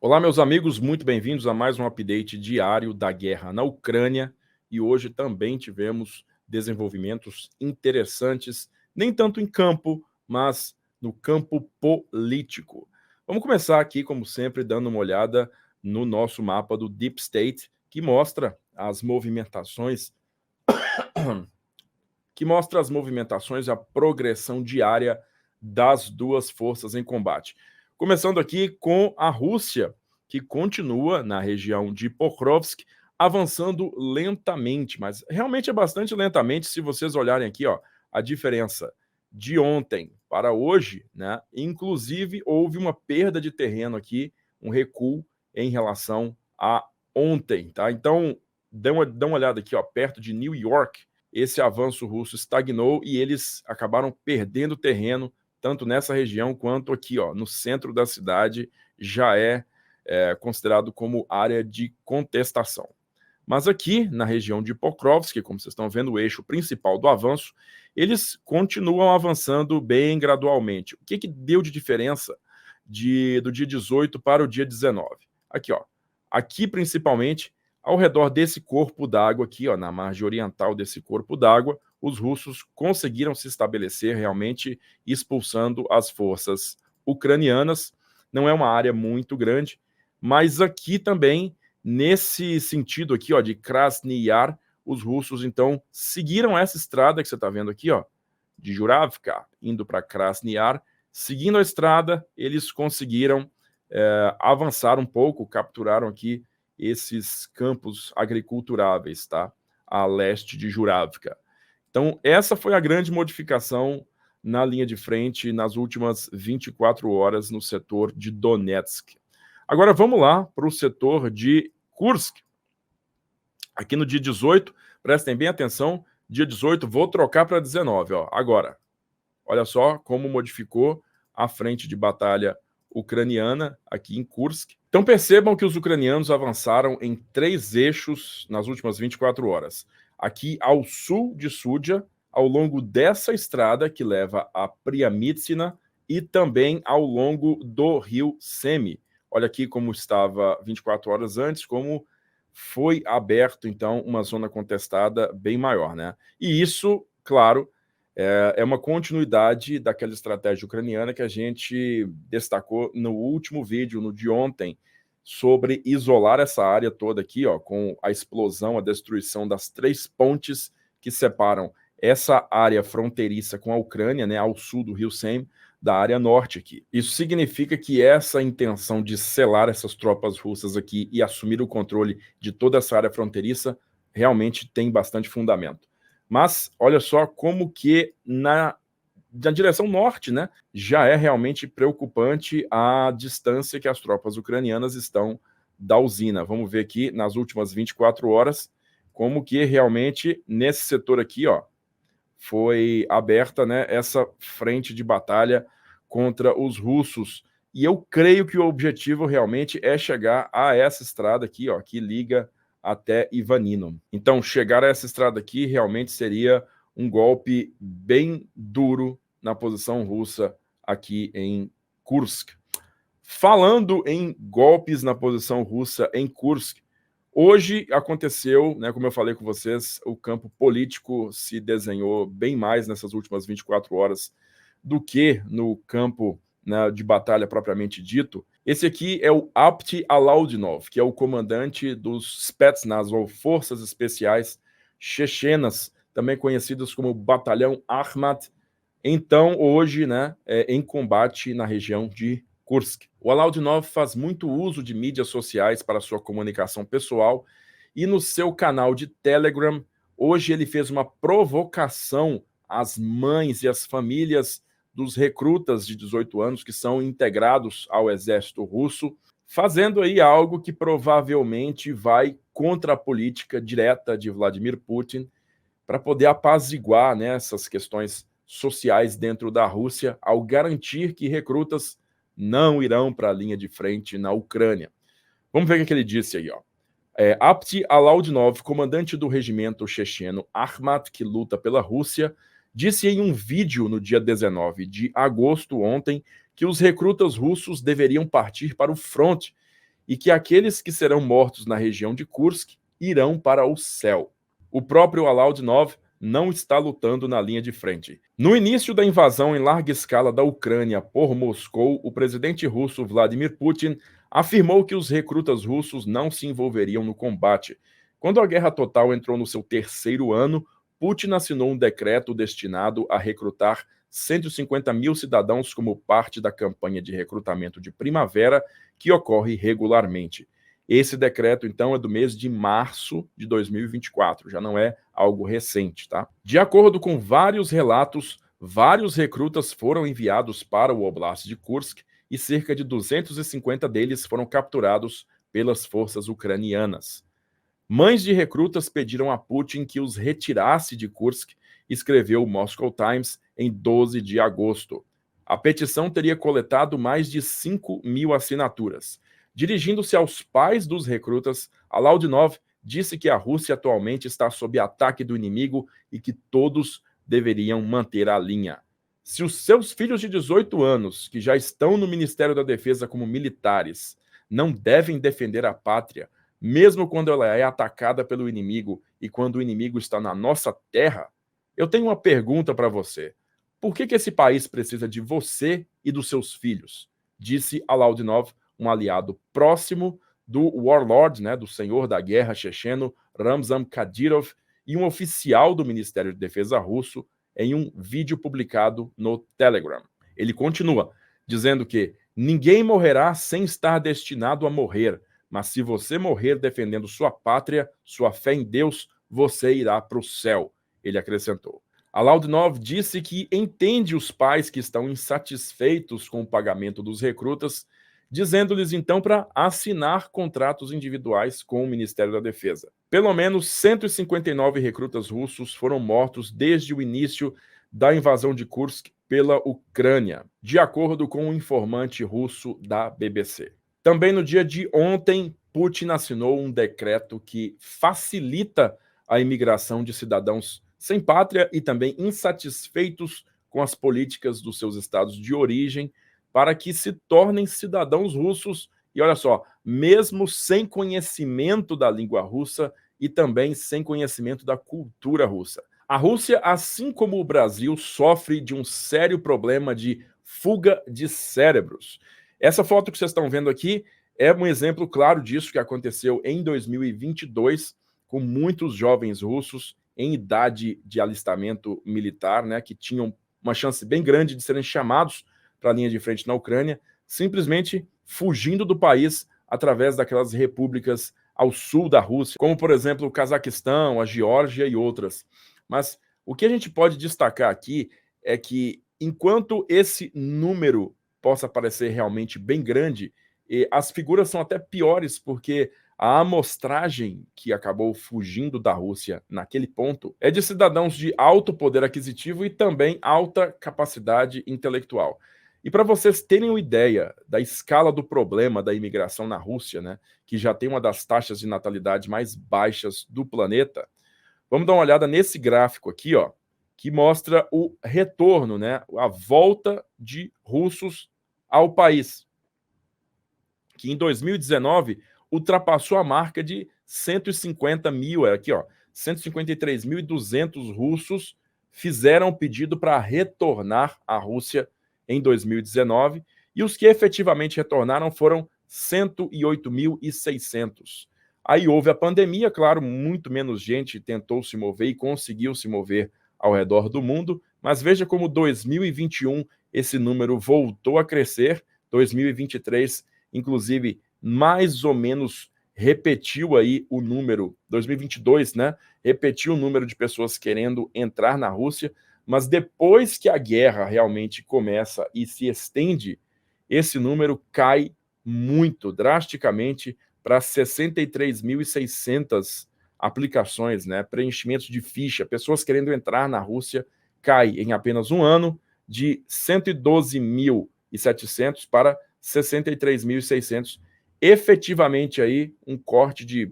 Olá, meus amigos, muito bem-vindos a mais um update diário da guerra na Ucrânia. E hoje também tivemos desenvolvimentos interessantes, nem tanto em campo, mas no campo político. Vamos começar aqui, como sempre, dando uma olhada no nosso mapa do Deep State, que mostra as movimentações e a progressão diária das duas forças em combate. Começando aqui com a Rússia, que continua na região de Pokrovsk, avançando lentamente, mas realmente é bastante lentamente se vocês olharem aqui, ó, a diferença de ontem para hoje, né? Inclusive houve uma perda de terreno aqui, um recuo em relação a ontem, tá? Então, dá uma olhada aqui, ó, perto de New York, esse avanço russo estagnou e eles acabaram perdendo terreno, tanto nessa região quanto aqui, ó, no centro da cidade, já é considerado como área de contestação. Mas aqui, na região de Pokrovsk, como vocês estão vendo, o eixo principal do avanço, eles continuam avançando bem gradualmente. O que deu de diferença do dia 18 para o dia 19? Aqui, ó. Aqui, principalmente, ao redor desse corpo d'água aqui, ó, na margem oriental desse corpo d'água, os russos conseguiram se estabelecer realmente expulsando as forças ucranianas. Não é uma área muito grande, mas aqui também, nesse sentido aqui, ó, de Krasny Yar, os russos, então, seguiram essa estrada que você está vendo aqui, ó, de Juravka, indo para Krasny Yar. Seguindo a estrada, eles conseguiram avançar um pouco, capturaram aqui esses campos agriculturáveis, tá? A leste de Juravka. Então, essa foi a grande modificação na linha de frente nas últimas 24 horas no setor de Donetsk. Agora vamos lá para o setor de Kursk. Aqui no dia 18, prestem bem atenção, dia 18, vou trocar para 19, ó. Agora, olha só como modificou a frente de batalha ucraniana aqui em Kursk. Então percebam que os ucranianos avançaram em 3 eixos nas últimas 24 horas. Aqui ao sul de Sudzha, ao longo dessa estrada que leva a Priamytsina e também ao longo do rio Semi. Olha aqui como estava 24 horas antes, como foi aberto, então, uma zona contestada bem maior, né? E isso, claro, é uma continuidade daquela estratégia ucraniana que a gente destacou no último vídeo, no de ontem, sobre isolar essa área toda aqui, ó, com a explosão, a destruição das 3 pontes que separam essa área fronteiriça com a Ucrânia, né, ao sul do rio Semi, da área norte aqui. Isso significa que essa intenção de selar essas tropas russas aqui e assumir o controle de toda essa área fronteiriça realmente tem bastante fundamento. Mas olha só como que na direção norte, né, já é realmente preocupante a distância que as tropas ucranianas estão da usina. Vamos ver aqui nas últimas 24 horas como que realmente nesse setor aqui, ó, foi aberta, né, essa frente de batalha contra os russos. E eu creio que o objetivo realmente é chegar a essa estrada aqui, ó, que liga até Ivanino. Então, chegar a essa estrada aqui realmente seria um golpe bem duro na posição russa aqui em Kursk. Falando em golpes na posição russa em Kursk, hoje aconteceu, né, como eu falei com vocês, o campo político se desenhou bem mais nessas últimas 24 horas do que no campo, né, de batalha propriamente dito. Esse aqui é o Apti Alaudinov, que é o comandante dos Spetsnaz, ou Forças Especiais Chechenas, também conhecidas como Batalhão Akhmat. Então, hoje, né, em combate na região de Kursk. O Alaudinov faz muito uso de mídias sociais para sua comunicação pessoal e no seu canal de Telegram, hoje ele fez uma provocação às mães e às famílias dos recrutas de 18 anos que são integrados ao exército russo, fazendo aí algo que provavelmente vai contra a política direta de Vladimir Putin para poder apaziguar, né, essas questões sociais dentro da Rússia, ao garantir que recrutas não irão para a linha de frente na Ucrânia. Vamos ver o que ele disse aí, ó. Apti Alaudinov, comandante do regimento checheno Akhmat, que luta pela Rússia, disse em um vídeo no dia 19 de agosto, ontem, que os recrutas russos deveriam partir para o fronte e que aqueles que serão mortos na região de Kursk irão para o céu. O próprio Alaudinov não está lutando na linha de frente. No início da invasão em larga escala da Ucrânia por Moscou, o presidente russo Vladimir Putin afirmou que os recrutas russos não se envolveriam no combate. Quando a guerra total entrou no seu terceiro ano, Putin assinou um decreto destinado a recrutar 150 mil cidadãos como parte da campanha de recrutamento de primavera que ocorre regularmente. Esse decreto, então, é do mês de março de 2024, já não é algo recente, tá? De acordo com vários relatos, vários recrutas foram enviados para o Oblast de Kursk e cerca de 250 deles foram capturados pelas forças ucranianas. Mães de recrutas pediram a Putin que os retirasse de Kursk, escreveu o Moscow Times em 12 de agosto. A petição teria coletado mais de 5 mil assinaturas. Dirigindo-se aos pais dos recrutas, Alaudinov disse que a Rússia atualmente está sob ataque do inimigo e que todos deveriam manter a linha. Se os seus filhos de 18 anos, que já estão no Ministério da Defesa como militares, não devem defender a pátria, mesmo quando ela é atacada pelo inimigo e quando o inimigo está na nossa terra, eu tenho uma pergunta para você. Por que esse país precisa de você e dos seus filhos? Disse Alaudinov, um aliado próximo do warlord, do senhor da guerra checheno, Ramzan Kadyrov, e um oficial do Ministério de Defesa russo em um vídeo publicado no Telegram. Ele continua, dizendo que ninguém morrerá sem estar destinado a morrer, mas se você morrer defendendo sua pátria, sua fé em Deus, você irá para o céu, ele acrescentou. Alaudinov disse que entende os pais que estão insatisfeitos com o pagamento dos recrutas, dizendo-lhes então para assinar contratos individuais com o Ministério da Defesa. Pelo menos 159 recrutas russos foram mortos desde o início da invasão de Kursk pela Ucrânia, de acordo com um informante russo da BBC. Também no dia de ontem, Putin assinou um decreto que facilita a imigração de cidadãos sem pátria e também insatisfeitos com as políticas dos seus estados de origem, para que se tornem cidadãos russos, e olha só, mesmo sem conhecimento da língua russa e também sem conhecimento da cultura russa. A Rússia, assim como o Brasil, sofre de um sério problema de fuga de cérebros. Essa foto que vocês estão vendo aqui é um exemplo claro disso que aconteceu em 2022, com muitos jovens russos em idade de alistamento militar, que tinham uma chance bem grande de serem chamados para a linha de frente na Ucrânia, simplesmente fugindo do país através daquelas repúblicas ao sul da Rússia, como, por exemplo, o Cazaquistão, a Geórgia e outras. Mas o que a gente pode destacar aqui é que, enquanto esse número possa parecer realmente bem grande, as figuras são até piores, porque a amostragem que acabou fugindo da Rússia naquele ponto é de cidadãos de alto poder aquisitivo e também alta capacidade intelectual. E para vocês terem uma ideia da escala do problema da imigração na Rússia, que já tem uma das taxas de natalidade mais baixas do planeta, vamos dar uma olhada nesse gráfico aqui, que mostra o retorno, a volta de russos ao país, que em 2019 ultrapassou a marca de 150 mil, aqui 153.200 russos fizeram pedido para retornar à Rússia em 2019, e os que efetivamente retornaram foram 108.600. Aí houve a pandemia, claro, muito menos gente tentou se mover e conseguiu se mover ao redor do mundo, mas veja como 2021 esse número voltou a crescer, 2023, inclusive, mais ou menos repetiu aí o número, 2022, repetiu o número de pessoas querendo entrar na Rússia, mas depois que a guerra realmente começa e se estende, esse número cai muito, drasticamente, para 63.600 aplicações, preenchimentos de ficha, pessoas querendo entrar na Rússia, cai em apenas um ano de 112.700 para 63.600, efetivamente aí um corte de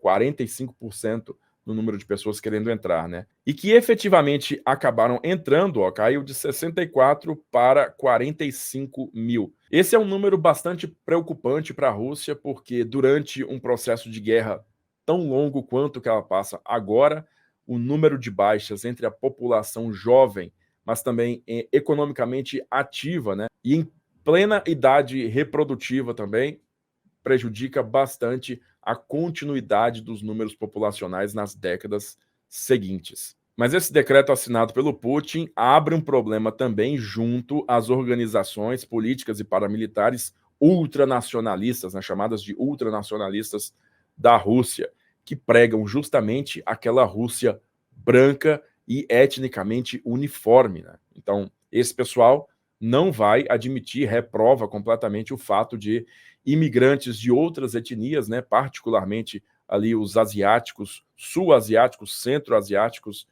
45% no número de pessoas querendo entrar, E que efetivamente acabaram entrando, caiu de 64 para 45 mil. Esse é um número bastante preocupante para a Rússia, porque durante um processo de guerra tão longo quanto o que ela passa agora, o número de baixas entre a população jovem, mas também economicamente ativa, né, e em plena idade reprodutiva também, prejudica bastante a continuidade dos números populacionais nas décadas seguintes. Mas esse decreto assinado pelo Putin abre um problema também junto às organizações políticas e paramilitares ultranacionalistas, né, chamadas de ultranacionalistas da Rússia, que pregam justamente aquela Rússia branca e etnicamente uniforme, né? Então, esse pessoal não vai admitir, reprova completamente o fato de imigrantes de outras etnias, né, particularmente ali os asiáticos, sul-asiáticos, centro-asiáticos,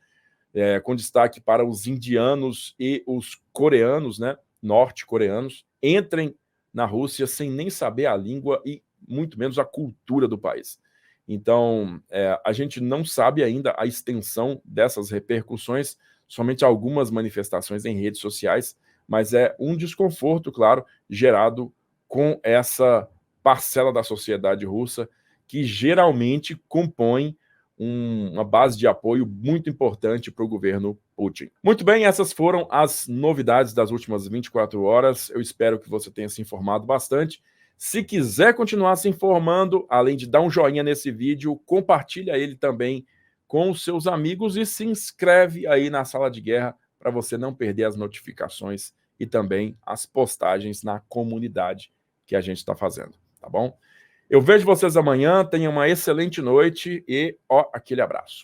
com destaque para os indianos e os coreanos, né, norte-coreanos, entrem na Rússia sem nem saber a língua e muito menos a cultura do país. Então, a gente não sabe ainda a extensão dessas repercussões, somente algumas manifestações em redes sociais, mas é um desconforto, claro, gerado com essa parcela da sociedade russa que geralmente compõe uma base de apoio muito importante para o governo Putin. Muito bem, essas foram as novidades das últimas 24 horas. Eu espero que você tenha se informado bastante. Se quiser continuar se informando, além de dar um joinha nesse vídeo, compartilha ele também com os seus amigos e se inscreve aí na Sala de Guerra para você não perder as notificações e também as postagens na comunidade que a gente está fazendo, tá bom? Eu vejo vocês amanhã, tenham uma excelente noite e, aquele abraço.